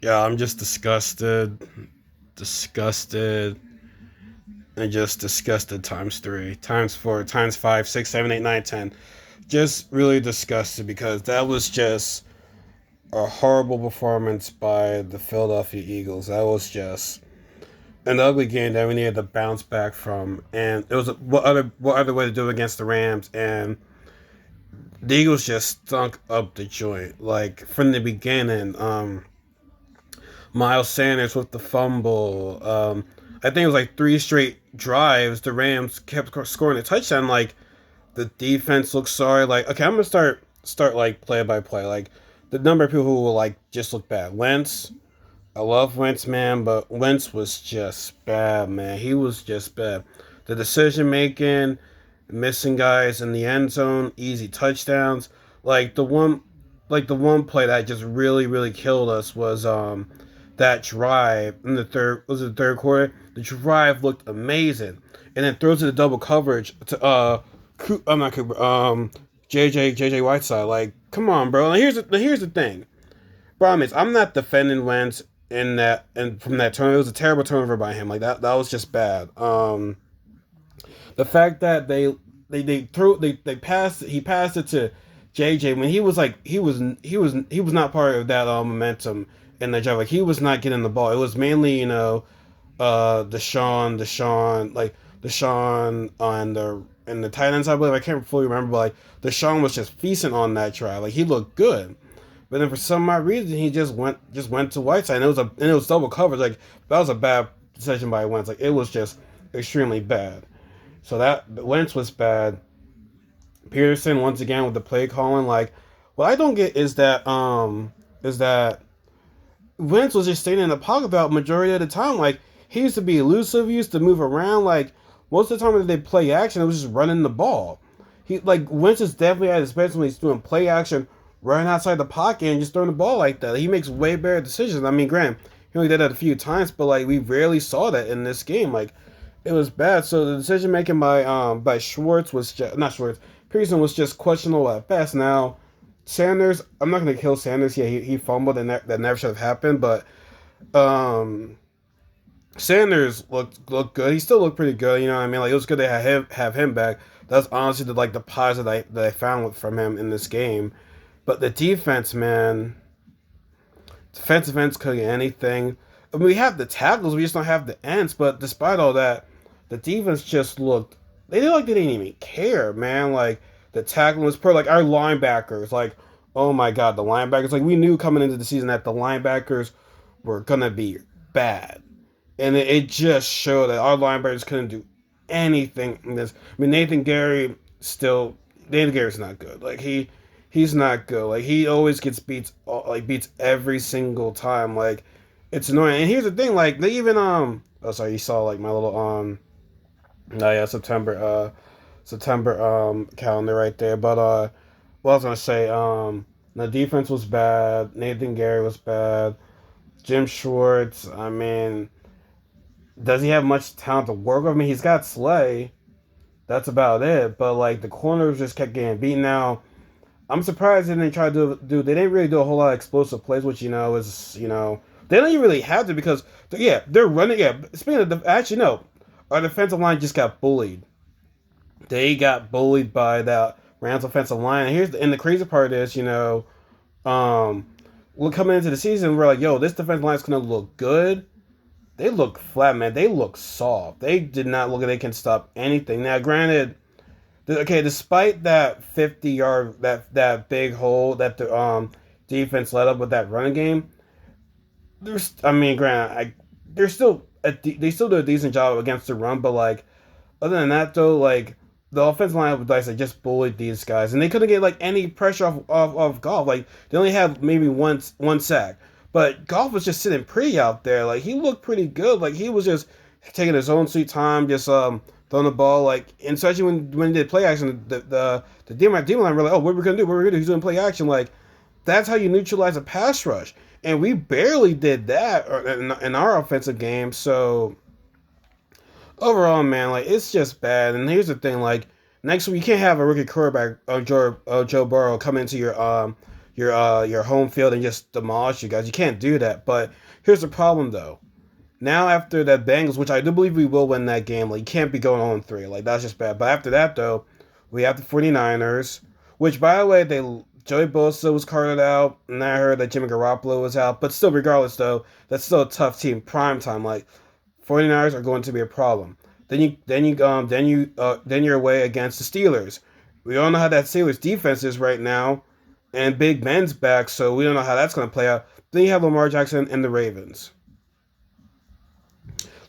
Yeah, I'm just disgusted, and just disgusted times three, times four, times five, six, seven, eight, nine, 10. Just really disgusted because that was just a horrible performance by the Philadelphia Eagles. That was just an ugly game that we needed to bounce back from. And it was what other way to do it against the Rams? And the Eagles just stunk up the joint like from the beginning. Miles Sanders with the fumble. I think it was like three straight drives. The Rams kept scoring a touchdown. Like the defense looks sorry. Like okay, I'm gonna start like play by play. Like the number of people who will like just look bad. Wentz, I love Wentz, man, but Wentz was just bad, man. He was just bad. The decision making, missing guys in the end zone, easy touchdowns. Like the one, like the one play that just really killed us was that drive in the third quarter. The drive looked amazing, and then throws it to double coverage to I'm not Cooper, JJ Whiteside. Like, come on, bro. Now here's the thing. Problem is, I'm not defending Wentz in that and from that turnover. It was a terrible turnover by him. Like that was just bad. The fact that they passed he passed it to JJ when he was like he was not part of that momentum in that drive. Like he was not getting the ball. It was mainly Deshaun like Deshaun on the tight ends. I believe I can't fully remember, but like Deshaun was just feasting on that drive. Like he looked good. But then for some odd reason he just went to Whiteside and it was double coverage. Like that was a bad decision by Wentz. Like it was just extremely bad. So that Wentz was bad. Peterson once again with the play calling. Like what I don't get is that Wentz was just staying in the pocket about majority of the time. Like he used to be elusive, he used to move around. Like most of the time when they play action, it was just running the ball. He like Wentz is definitely at his best when he's doing play action, running outside the pocket and just throwing the ball like that. He makes way better decisions. I mean, Graham, he only did that a few times, but like we rarely saw that in this game. Like it was bad. So the decision making by Schwartz was just, not Schwartz. Pearson was just questionable at best. Now Sanders, I'm not gonna kill Sanders. Yeah, he fumbled and that never should have happened. But um, Sanders looked good. He still looked pretty good. You know what I mean? Like it was good to have him back. That's honestly the positive that I found from him in this game. But the defense, man, defensive ends couldn't get anything. I mean, we have the tackles, we just don't have the ends. But despite all that, the defense just looked. They looked like they didn't even care, man. Like the tackling was per like our linebackers. Like, oh my god, the linebackers. Like we knew coming into the season that the linebackers were gonna be bad, and it just showed that our linebackers couldn't do anything in this. I mean, Nathan Gary's not good. Like he's not good. Like he always gets beats every single time. Like it's annoying. And here's the thing, like they even oh sorry, you saw like my little no yeah September calendar right there. But what I was gonna say, the defense was bad. Nathan Gary was bad. Jim Schwartz, I mean, does he have much talent to work with? I mean, he's got Slay. That's about it. But like the corners just kept getting beaten. Now I'm surprised they didn't try to do. They didn't really do a whole lot of explosive plays, which is they don't even really have to because yeah they're running. Yeah, speaking of actually no, our defensive line just got bullied. They got bullied by that Rams offensive line. And the crazy part is um we're coming into the season we're like yo this defensive line is gonna look good. They look flat, man. They look soft. They did not look like they can stop anything. Now, granted, okay, despite that 50-yard that big hole that the defense let up with that running game, there's I mean, granted, they're still they still do a decent job against the run, but like other than that though, like the offensive line with Dice like just bullied these guys, and they couldn't get like any pressure off Golf. Like they only had maybe one sack, but Golf was just sitting pretty out there. Like he looked pretty good. Like he was just taking his own sweet time, just throwing the ball. Like and especially when they did play action, the demon line were like, oh, what are we gonna do? What are we gonna do? He's doing play action. Like that's how you neutralize a pass rush, and we barely did that in our offensive game. So overall, man, like it's just bad. And here's the thing, like next week you can't have a rookie quarterback Joe Burrow come into your home field and just demolish you guys. You can't do that. But here's the problem though. Now after that Bengals, which I do believe we will win that game, like you can't be going on 3. Like that's just bad. But after that though, we have the 49ers, which by the way, Joey Bosa was carted out, and I heard that Jimmy Garoppolo was out. But still, regardless though, that's still a tough team. Prime time, like 49ers are going to be a problem. Then you're away against the Steelers. We all know how that Steelers defense is right now, and Big Ben's back, so we don't know how that's going to play out. Then you have Lamar Jackson and the Ravens.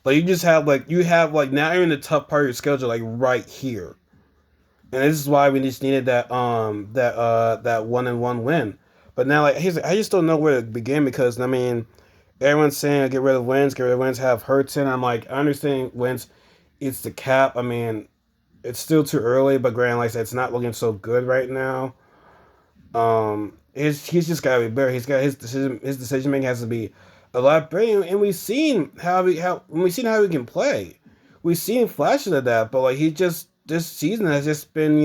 Like you have like now you're in the tough part of your schedule, like right here, and this is why we just needed that 1-1 win. But now I just don't know where to begin because I mean everyone's saying get rid of Wentz, get rid of Wentz, have Hurts in. I'm like I understand Wentz, it's the cap. I mean it's still too early, but granted, like I said, it's not looking so good right now. He's just got to be better. He's got his decision making has to be a lot better, and we've seen how he can play. We've seen flashes of that, but like he just this season has just been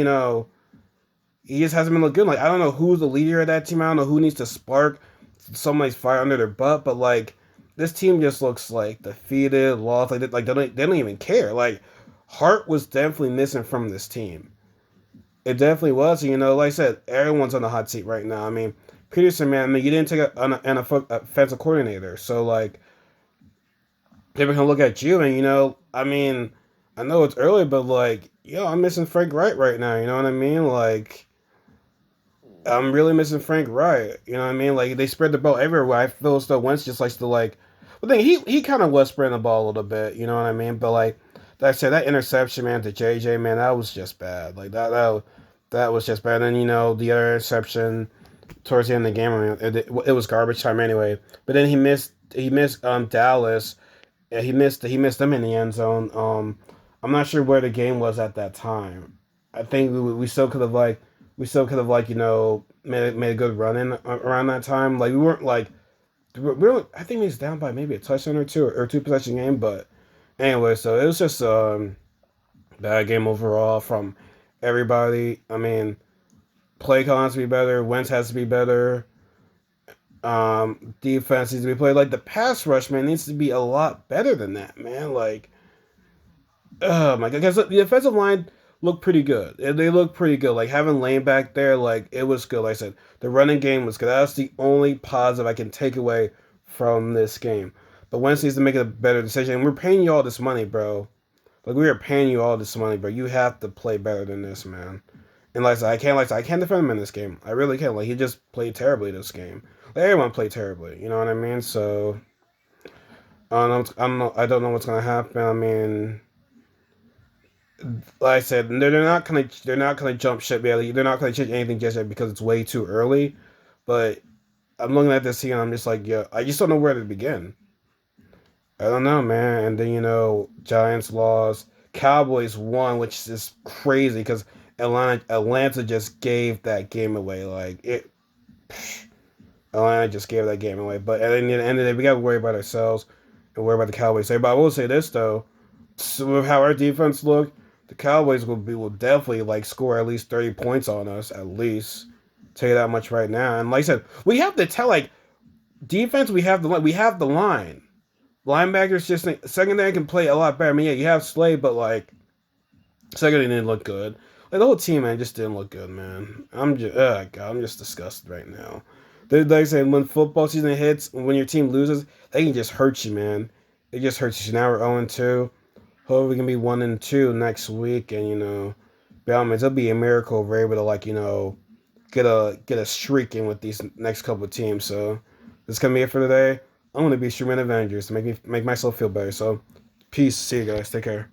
he just hasn't been looking good. Like I don't know who's the leader of that team. I don't know who needs to spark somebody's fire under their butt, but like this team just looks like defeated, lost. Like they don't even care. Like heart was definitely missing from this team. It definitely was. Like I said, everyone's on the hot seat right now. I mean, Peterson, man, I mean, you didn't take an offensive coordinator. So, like, people can look at you and, I mean, I know it's early, but, like, I'm missing Frank Wright right now. You know what I mean? Like, I'm really missing Frank Wright. You know what I mean? Like, they spread the ball everywhere. I feel as though Wentz just likes to, like, but then he kind of was spreading the ball a little bit. You know what I mean? But, like I said, that interception, man, to JJ, man, that was just bad. Like, that was just bad. And, the other interception towards the end of the game, I mean, it was garbage time anyway. But then he missed Dallas. Yeah, he missed them in the end zone. I'm not sure where the game was at that time. I think we still could have made a good run in around that time. Like we weren't like I think he was down by maybe a touchdown or two or two possession game. But anyway, so it was just bad game overall from everybody. I mean, play calling has to be better. Wentz has to be better. Defense needs to be played. Like the pass rush, man, needs to be a lot better than that, man. Like, oh my god, because the offensive line looked pretty good. They looked pretty good. Like having Lane back there, like it was good. Like I said, the running game was good. That's the only positive I can take away from this game. But Wentz needs to make a better decision. And we're paying you all this money, bro. Like we are paying you all this money, bro. You have to play better than this, man. And like I said, I can't defend him in this game. I really can't. Like he just played terribly this game. Like, everyone played terribly. You know what I mean? So I don't know what's gonna happen. I mean, like I said, they're not gonna jump ship yet. They're not gonna change anything just yet because it's way too early. But I'm looking at this here and I'm just like, yeah, I just don't know where to begin. I don't know, man. And then Giants lost, Cowboys won, which is crazy because Atlanta just gave that game away. Like it, Atlanta just gave that game away. But at the end of the day, we got to worry about ourselves and worry about the Cowboys. But I will say this though, so with how our defense looked, the Cowboys will definitely like score at least 30 points on us at least. Tell you that much right now. And like I said, we have to tell like defense. We have the line. Linebackers just secondary can play a lot better. I mean, yeah, you have Slade, but like secondary didn't look good. Like the whole team, man, just didn't look good, man. I'm just disgusted right now. Like I said, when football season hits, when your team loses, they can just hurt you, man. It just hurts you. Now we're 0-2. Hopefully we can be 1-2 next week, and it'll be a miracle if we're able to get a streak in with these next couple of teams. So this is gonna be it for today. I'm gonna be streaming Avengers to make myself feel better. So peace. See you guys. Take care.